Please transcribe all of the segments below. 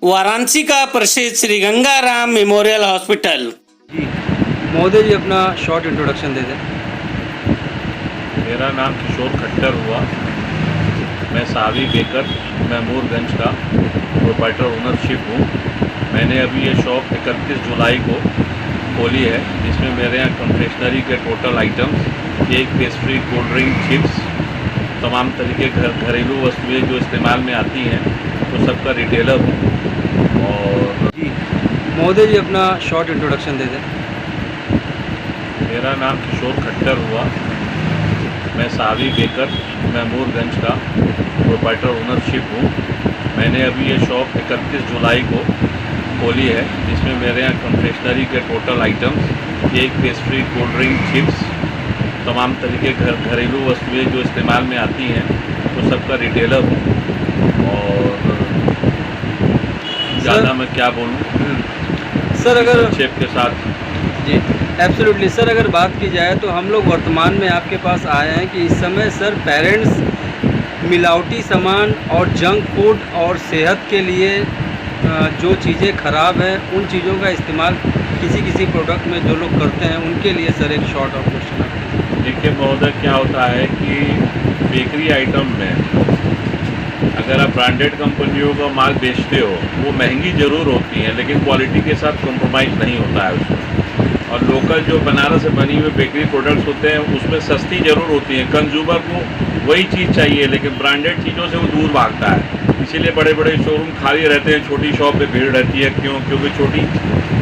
वाराणसी का प्रसिद्ध Shri Gangaram memorial hospital. जी महोदय जी अपना शॉर्ट इंट्रोडक्शन दे दें। मेरा नाम किशोर खट्टर हुआ। मैं सावी बेकर महमूदगंज का प्रोप्राइटर ओनरशिप हूँ। मैंने अभी ये शॉप 31 जुलाई को खोली है, जिसमें मेरे यहाँ कन्फेक्शनरी के total items, cake, pastry, cold drink, chips, तमाम तरीके घरेलू वस्तुएं जो इस्तेमाल में आती हैं, तो सबका रिटेलर हूँ। और जी महोदय जी अपना शॉर्ट इंट्रोडक्शन दे दें। मेरा नाम किशोर खट्टर हुआ। मैं सावी बेकर महमूदगंज का प्रोप्राइटर ओनरशिप हूँ। मैंने अभी ये शॉप 31 जुलाई को खोली है, जिसमें मेरे यहाँ कन्फेक्शनरी के total items, cake, pastry, cold drink, chips, तमाम तरीके घरेलू वस्तुएं जो इस्तेमाल में आती हैं, तो सबका रिटेलर हूँ। और ज़्यादा मैं क्या बोलूँ सर अगर संक्षेप के साथ। जी एब्सोल्युटली सर, अगर बात की जाए तो हम लोग वर्तमान में आपके पास आए हैं कि इस समय सर पेरेंट्स मिलावटी सामान और जंक फूड और सेहत के लिए जो चीज़ें ख़राब हैं उन चीज़ों का इस्तेमाल किसी प्रोडक्ट में जो लोग करते हैं उनके लिए सर एक शॉर्ट ऑफ क्वेश्चन है। देखिए महोदय, क्या होता है कि बेकरी आइटम में अगर आप ब्रांडेड कंपनियों का माल बेचते हो, वो महंगी ज़रूर होती हैं, लेकिन क्वालिटी के साथ कॉम्प्रोमाइज़ नहीं होता है उसमें। और लोकल जो बनारस से बनी हुई बेकरी प्रोडक्ट्स होते हैं, उसमें सस्ती ज़रूर होती हैं। कंज्यूमर को वही चीज़ चाहिए, लेकिन ब्रांडेड चीज़ों से वो दूर भागता है। इसीलिए बड़े बड़े शोरूम खाली रहते हैं, छोटी शॉप पे भीड़ रहती है। क्योंकि छोटी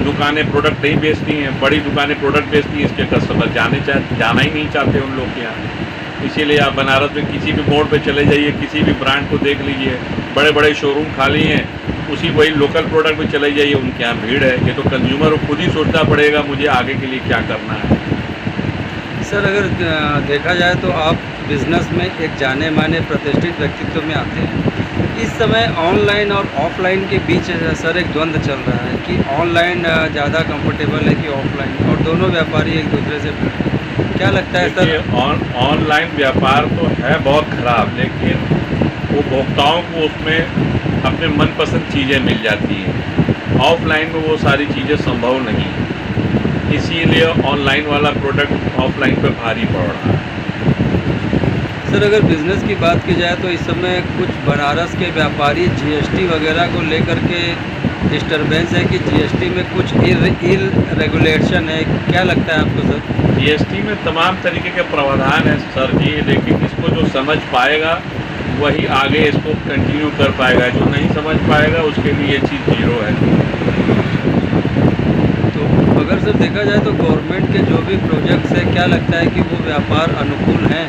दुकानें प्रोडक्ट नहीं बेचती हैं, बड़ी दुकानें प्रोडक्ट बेचती हैं, इसके कस्टमर जाना ही नहीं चाहते उन लोग के यहाँ। इसीलिए आप बनारस में किसी भी मोड़ पे चले जाइए, किसी भी ब्रांड को देख लीजिए, बड़े बड़े शोरूम खाली हैं, उसी वही लोकल प्रोडक्ट पे चले जाइए, उनके यहाँ भीड़ है। ये तो कंज्यूमर को खुद ही सोचना पड़ेगा मुझे आगे के लिए क्या करना है। सर अगर देखा जाए तो आप बिज़नेस में एक जाने माने प्रतिष्ठित व्यक्तित्व में आते हैं। इस समय ऑनलाइन और ऑफलाइन के बीच सर एक द्वंद्व चल रहा है कि ऑनलाइन ज़्यादा कंफर्टेबल है कि ऑफलाइन, और दोनों व्यापारी एक दूसरे से क्या लगता है सर? ऑनलाइन व्यापार तो है बहुत ख़राब, लेकिन उपभोक्ताओं को उसमें अपने मनपसंद चीज़ें मिल जाती हैं। ऑफलाइन में वो सारी चीज़ें संभव नहीं है, इसीलिए ऑनलाइन वाला प्रोडक्ट ऑफलाइन पे भारी पड़ रहा है। सर अगर बिज़नेस की बात की जाए तो इस समय कुछ बनारस के व्यापारी जीएसटी वगैरह को लेकर के डिस्टर्बेंस है कि जीएसटी में कुछ इल रेगुलेशन है, क्या लगता है आपको सर? जीएसटी में तमाम तरीके के प्रावधान हैं सर जी, लेकिन इसको जो समझ पाएगा वही आगे इसको कंटिन्यू कर पाएगा, जो नहीं समझ पाएगा उसके लिए ये चीज़ जीरो है। तो अगर सर देखा जाए तो गवर्नमेंट के जो भी प्रोजेक्ट्स हैं, क्या लगता है कि वो व्यापार अनुकूल हैं?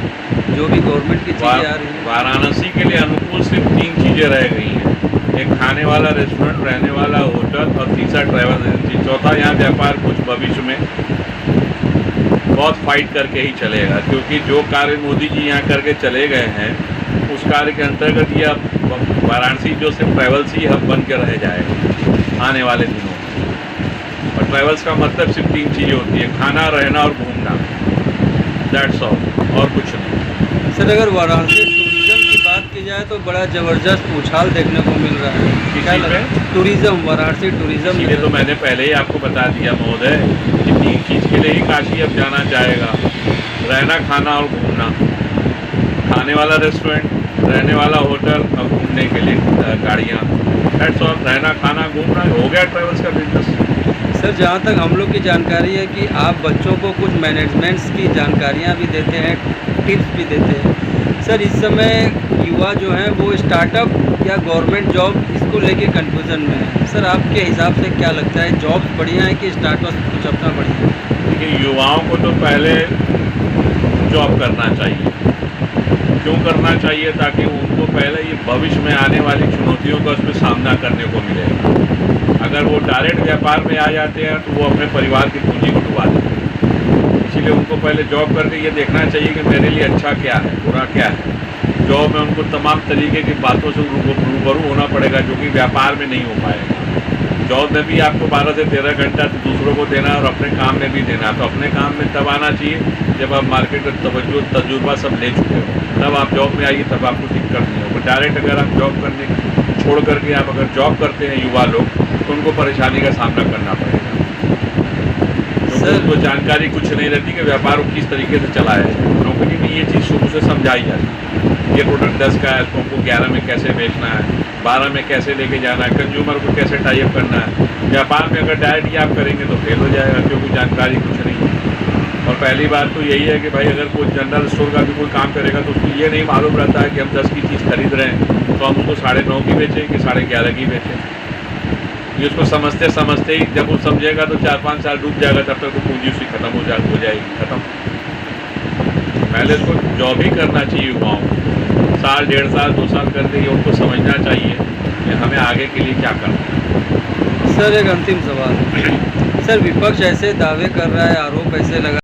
जो भी गवर्नमेंट की चीज़ें आ रही हैं वाराणसी के लिए अनुकूल सिर्फ 3 चीज़ें रह गई हैं। एक खाने वाला रेस्टोरेंट, रहने वाला होटल, और तीसरा ट्रैवल एजेंसी। चौथा यहाँ व्यापार कुछ भविष्य में बहुत फाइट करके ही चलेगा, क्योंकि जो कार्य मोदी जी यहाँ करके चले गए हैं, उस कार्य के अंतर्गत ये अब वाराणसी जो सिर्फ ट्रैवल्स ही हब बन के रह जाएगा आने वाले दिनों में। और ट्रैवल्स का मतलब सिर्फ 3 चीज़ें होती है: खाना, रहना और घूमना। दैट्स ऑल, और कुछ नहीं। सर अगर वाराणसी टूरिज़्म की बात की जाए तो बड़ा ज़बरदस्त उछाल देखने को मिल रहा है। क्या लग रहा है? Tourism, Varanasi tourism. ये तो मैंने पहले ही आपको बता दिया महोदय कि 3 चीज़ के लिए ही काशी अब जाना चाहेगा: रहना, खाना और घूमना। खाने वाला रेस्टोरेंट, रहने वाला होटल और घूमने के लिए गाड़ियाँ। That's all. रहना, खाना, घूमना हो गया ट्रैवल्स का बिजनेस। सर जहाँ तक हम लोग की जानकारी है कि आप बच्चों को कुछ मैनेजमेंट्स की जानकारियाँ भी देते हैं, टिप्स भी देते हैं। सर इस समय युवा जो हैं वो स्टार्टअप या गवर्नमेंट जॉब, इसको लेके कंफ्यूजन में है। सर आपके हिसाब से क्या लगता है, जॉब बढ़िया है कि स्टार्टअप कुछ अपना बढ़िया है? देखिए, युवाओं को तो पहले जॉब करना चाहिए। क्यों करना चाहिए? ताकि उनको पहले ये भविष्य में आने वाली चुनौतियों का उसमें सामना करने को मिलेगा। अगर वो डायरेक्ट व्यापार में आ जाते हैं तो वो अपने परिवार की पूंजी को डुबा देते हैं। इसीलिए उनको पहले जॉब करके ये देखना चाहिए कि मेरे लिए अच्छा क्या है, बुरा क्या है। जॉब में उनको तमाम तरीके की बातों से रूबरू होना पड़ेगा, जो कि व्यापार में नहीं हो पाएगा। जॉब में भी आपको 12 से 13 घंटा दूसरों को देना और अपने काम में भी देना। तो अपने काम में तब आना चाहिए जब आप मार्केट में तजुर्बा सब ले चुके हो, तब आप जॉब में आइए, तब आपको दिक्कत नहीं होगी। डायरेक्ट अगर आप जॉब करने छोड़ करके आप अगर जॉब करते हैं युवा लोग तो उनको परेशानी का सामना करना पड़ेगा, क्योंकि उनको जानकारी कुछ नहीं रहती कि व्यापार को किस तरीके से चलाया है। नौकरी में ये चीज़ शुरू से समझाई जाती है, ये प्रोडक्ट 10 का है तो हमको 11 में कैसे बेचना है, 12 में कैसे लेके जाना है, कंज्यूमर को कैसे टाई अप करना है। व्यापार में अगर डायरेक्ट ही आप करेंगे तो फेल हो जाएगा, क्योंकि जानकारी कुछ नहीं है। और पहली बात तो यही है कि भाई अगर कोई जनरल स्टोर का भी कोई काम करेगा तो उसको ये नहीं मालूम रहता है कि हम 10 की चीज़ खरीद रहे हैं तो हम उसको 9.5 की बेचें कि 11.5 की बेचें। ये उसको समझते समझते ही जब वो समझेगा तो 4-5 साल डूब जाएगा, तब तक वो पूंजी उसकी खत्म हो जाएगी खत्म। पहले उसको जॉब ही करना चाहिए युवाओं को, साल 1.5 साल 2 साल करके ही उनको समझना चाहिए कि हमें आगे के लिए क्या करना है। सर एक अंतिम सवाल, सर विपक्ष ऐसे दावे कर रहा है, आरोप ऐसे लगा